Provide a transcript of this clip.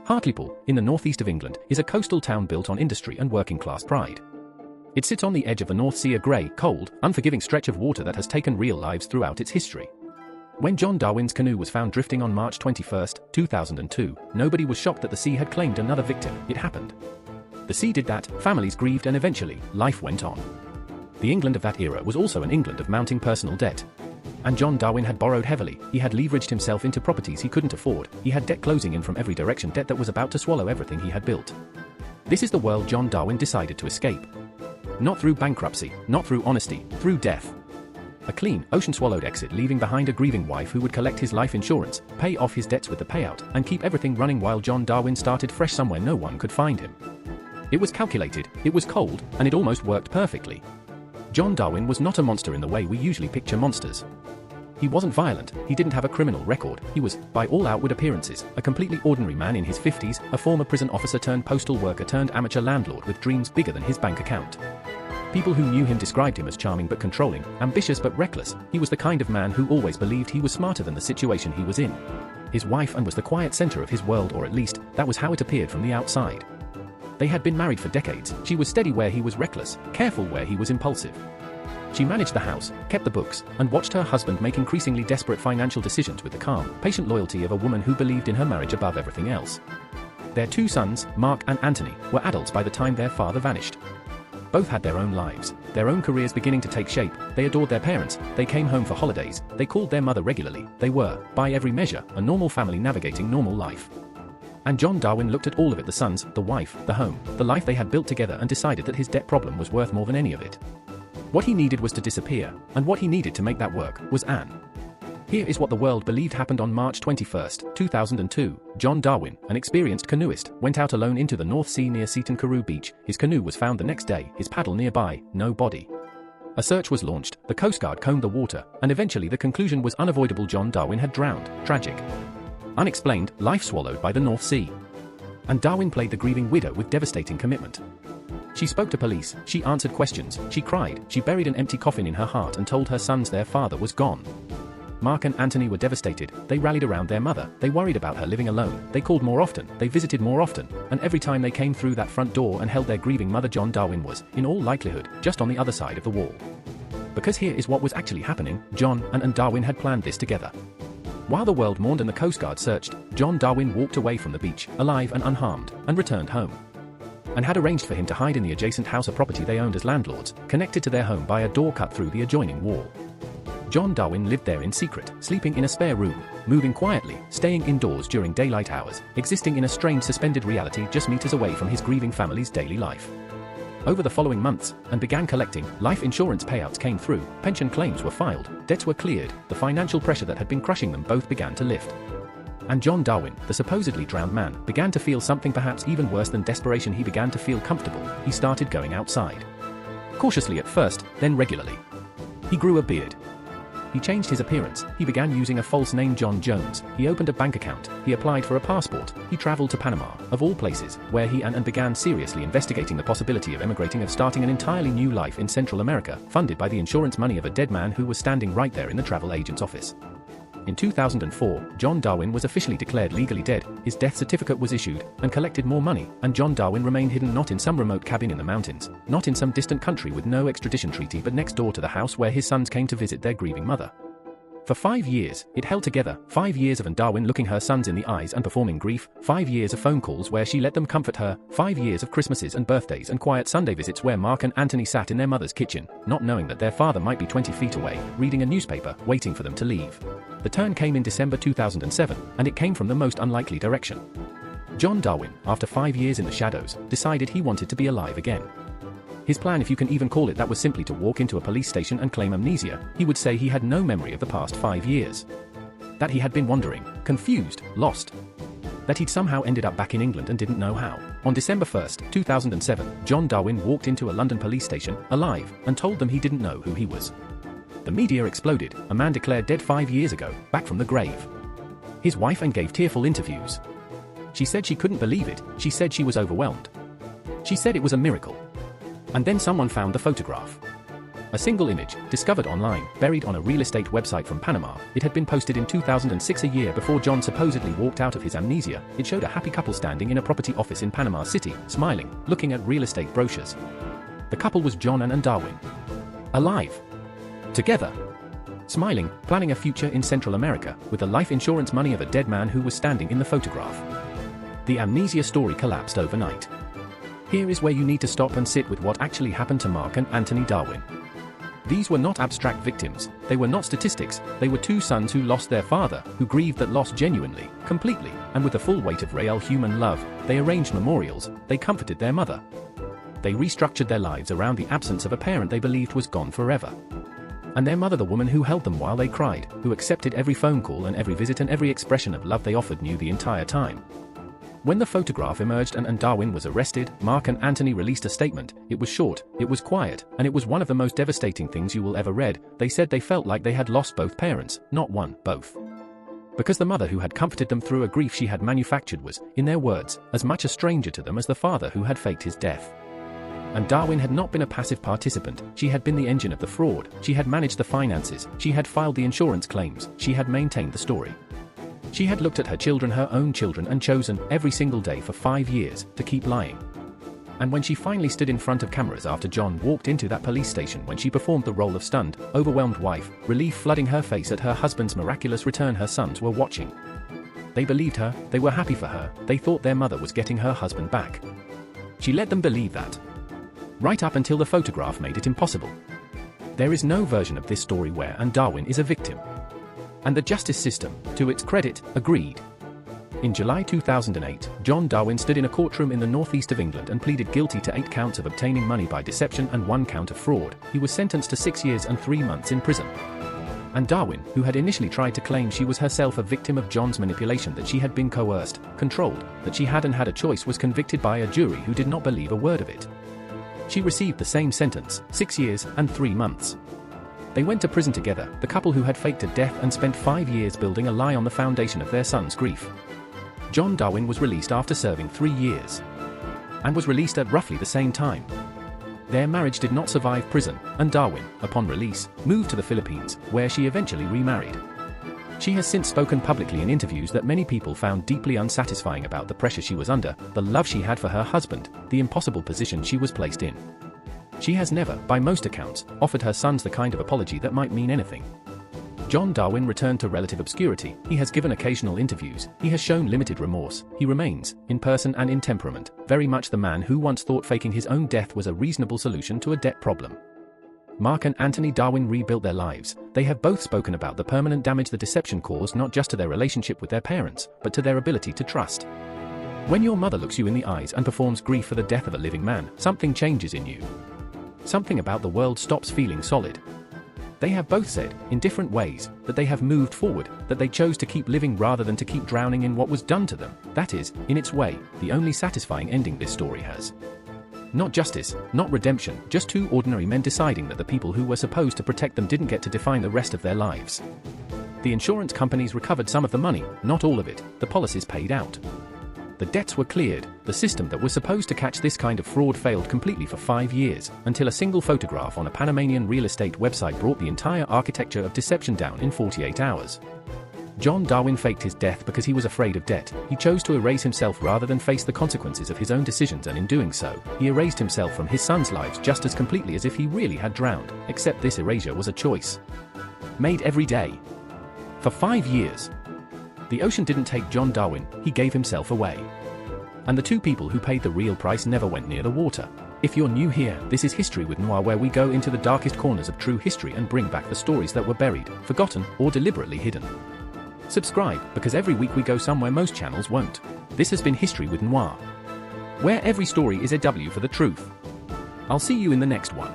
Hartlepool, in the northeast of England, is a coastal town built on industry and working-class pride. It sits on the edge of the North Sea, a grey, cold, unforgiving stretch of water that has taken real lives throughout its history. When John Darwin's canoe was found drifting on March 21, 2002, nobody was shocked that the sea had claimed another victim. It happened. The sea did that, families grieved, and eventually, life went on. The England of that era was also an England of mounting personal debt. And John Darwin had borrowed heavily, he had leveraged himself into properties he couldn't afford, he had debt closing in from every direction, debt that was about to swallow everything he had built. This is the world John Darwin decided to escape. Not through bankruptcy, not through honesty, through death. A clean, ocean-swallowed exit, leaving behind a grieving wife who would collect his life insurance, pay off his debts with the payout, and keep everything running while John Darwin started fresh somewhere no one could find him. It was calculated, it was cold, and it almost worked perfectly. John Darwin was not a monster in the way we usually picture monsters. He wasn't violent, he didn't have a criminal record, he was, by all outward appearances, a completely ordinary man in his 50s, a former prison officer turned postal worker turned amateur landlord with dreams bigger than his bank account. People who knew him described him as charming but controlling, ambitious but reckless. He was the kind of man who always believed he was smarter than the situation he was in. His wife Anne was the quiet center of his world, or at least, that was how it appeared from the outside. They had been married for decades. She was steady where he was reckless, careful where he was impulsive. She managed the house, kept the books, and watched her husband make increasingly desperate financial decisions with the calm, patient loyalty of a woman who believed in her marriage above everything else. Their two sons, Mark and Anthony, were adults by the time their father vanished. Both had their own lives, their own careers beginning to take shape. They adored their parents, they came home for holidays, they called their mother regularly. They were, by every measure, a normal family navigating normal life. And John Darwin looked at all of it: the sons, the wife, the home, the life they had built together, and decided that his debt problem was worth more than any of it. What he needed was to disappear, and what he needed to make that work was Anne. Here is what the world believed happened on March 21, 2002. John Darwin, an experienced canoeist, went out alone into the North Sea near Seaton Carew Beach. His canoe was found the next day, his paddle nearby, no body. A search was launched, the Coast Guard combed the water, and eventually the conclusion was unavoidable: John Darwin had drowned. Tragic. Unexplained, life swallowed by the North Sea. And Darwin played the grieving widow with devastating commitment. She spoke to police, she answered questions, she cried, she buried an empty coffin in her heart and told her sons their father was gone. Mark and Anthony were devastated. They rallied around their mother, they worried about her living alone, they called more often, they visited more often, and every time they came through that front door and held their grieving mother, John Darwin was, in all likelihood, just on the other side of the wall. Because here is what was actually happening: John and Darwin had planned this together. While the world mourned and the Coast Guard searched, John Darwin walked away from the beach, alive and unharmed, and returned home. And had arranged for him to hide in the adjacent house, a property they owned as landlords, connected to their home by a door cut through the adjoining wall. John Darwin lived there in secret, sleeping in a spare room, moving quietly, staying indoors during daylight hours, existing in a strange suspended reality just meters away from his grieving family's daily life. Over the following months, and began collecting, life insurance payouts came through, pension claims were filed, debts were cleared, the financial pressure that had been crushing them both began to lift. And John Darwin, the supposedly drowned man, began to feel something perhaps even worse than desperation. He began to feel comfortable. He started going outside. Cautiously at first, then regularly. He grew a beard. He changed his appearance. He began using a false name, John Jones. He opened a bank account. He applied for a passport. He traveled to Panama, of all places, where he and began seriously investigating the possibility of emigrating, of starting an entirely new life in Central America, funded by the insurance money of a dead man who was standing right there in the travel agent's office. In 2004, John Darwin was officially declared legally dead, his death certificate was issued, and collected more money, and John Darwin remained hidden, not in some remote cabin in the mountains, not in some distant country with no extradition treaty, but next door to the house where his sons came to visit their grieving mother. For 5 years, it held together, 5 years of Anne Darwin looking her sons in the eyes and performing grief, 5 years of phone calls where she let them comfort her, 5 years of Christmases and birthdays and quiet Sunday visits where Mark and Anthony sat in their mother's kitchen, not knowing that their father might be 20 feet away, reading a newspaper, waiting for them to leave. The turn came in December 2007, and it came from the most unlikely direction. John Darwin, after 5 years in the shadows, decided he wanted to be alive again. His plan, if you can even call it that, was simply to walk into a police station and claim amnesia. He would say he had no memory of the past 5 years. That he had been wandering, confused, lost. That he'd somehow ended up back in England and didn't know how. On December 1, 2007, John Darwin walked into a London police station, alive, and told them he didn't know who he was. The media exploded. A man declared dead 5 years ago, back from the grave. His wife Anne gave tearful interviews. She said she couldn't believe it. She said she was overwhelmed. She said it was a miracle. And then someone found the photograph. A single image, discovered online, buried on a real estate website from Panama. It had been posted in 2006, a year before John supposedly walked out of his amnesia. It showed a happy couple standing in a property office in Panama City, smiling, looking at real estate brochures. The couple was John and Darwin. Alive. Together. Smiling, planning a future in Central America, with the life insurance money of a dead man who was standing in the photograph. The amnesia story collapsed overnight. Here is where you need to stop and sit with what actually happened to Mark and Anthony Darwin. These were not abstract victims, they were not statistics, they were two sons who lost their father, who grieved that loss genuinely, completely, and with the full weight of real human love. They arranged memorials, they comforted their mother. They restructured their lives around the absence of a parent they believed was gone forever. And their mother, the woman who held them while they cried, who accepted every phone call and every visit and every expression of love they offered, knew the entire time. When the photograph emerged and Darwin was arrested, Mark and Anthony released a statement. It was short, it was quiet, and it was one of the most devastating things you will ever read. They said they felt like they had lost both parents, not one, both. Because the mother who had comforted them through a grief she had manufactured was, in their words, as much a stranger to them as the father who had faked his death. And Darwin had not been a passive participant. She had been the engine of the fraud, she had managed the finances, she had filed the insurance claims, she had maintained the story. She had looked at her children, her own children, and chosen, every single day for 5 years, to keep lying. And when she finally stood in front of cameras after John walked into that police station, when she performed the role of stunned, overwhelmed wife, relief flooding her face at her husband's miraculous return, her sons were watching. They believed her, they were happy for her, they thought their mother was getting her husband back. She let them believe that. Right up until the photograph made it impossible. There is no version of this story where Darwin is a victim. And the justice system, to its credit, agreed. In July 2008, John Darwin stood in a courtroom in the northeast of England and pleaded guilty to 8 counts of obtaining money by deception and 1 count of fraud. He was sentenced to 6 years and 3 months in prison. And Darwin, who had initially tried to claim she was herself a victim of John's manipulation, that she had been coerced, controlled, that she hadn't had a choice, was convicted by a jury who did not believe a word of it. She received the same sentence, 6 years and 3 months. They went to prison together, the couple who had faked a death and spent 5 years building a lie on the foundation of their son's grief. John Darwin was released after serving 3 years. And was released at roughly the same time. Their marriage did not survive prison, and Darwin, upon release, moved to the Philippines, where she eventually remarried. She has since spoken publicly in interviews that many people found deeply unsatisfying about the pressure she was under, the love she had for her husband, the impossible position she was placed in. She has never, by most accounts, offered her sons the kind of apology that might mean anything. John Darwin returned to relative obscurity. He has given occasional interviews, he has shown limited remorse. He remains, in person and in temperament, very much the man who once thought faking his own death was a reasonable solution to a debt problem. Mark and Anthony Darwin rebuilt their lives. They have both spoken about the permanent damage the deception caused, not just to their relationship with their parents, but to their ability to trust. When your mother looks you in the eyes and performs grief for the death of a living man, something changes in you. Something about the world stops feeling solid. They have both said, in different ways, that they have moved forward, that they chose to keep living rather than to keep drowning in what was done to them. That is, in its way, the only satisfying ending this story has. Not justice, not redemption, just two ordinary men deciding that the people who were supposed to protect them didn't get to define the rest of their lives. The insurance companies recovered some of the money, not all of it. The policies paid out. The debts were cleared. The system that was supposed to catch this kind of fraud failed completely for 5 years, until a single photograph on a Panamanian real estate website brought the entire architecture of deception down in 48 hours. John Darwin faked his death because he was afraid of debt. He chose to erase himself rather than face the consequences of his own decisions, and in doing so, he erased himself from his sons' lives just as completely as if he really had drowned, except this erasure was a choice made every day. For 5 years. The ocean didn't take John Darwin, he gave himself away. And the two people who paid the real price never went near the water. If you're new here, this is History with Noir, where we go into the darkest corners of true history and bring back the stories that were buried, forgotten, or deliberately hidden. Subscribe, because every week we go somewhere most channels won't. This has been History with Noir, where every story is a W for the truth. I'll see you in the next one.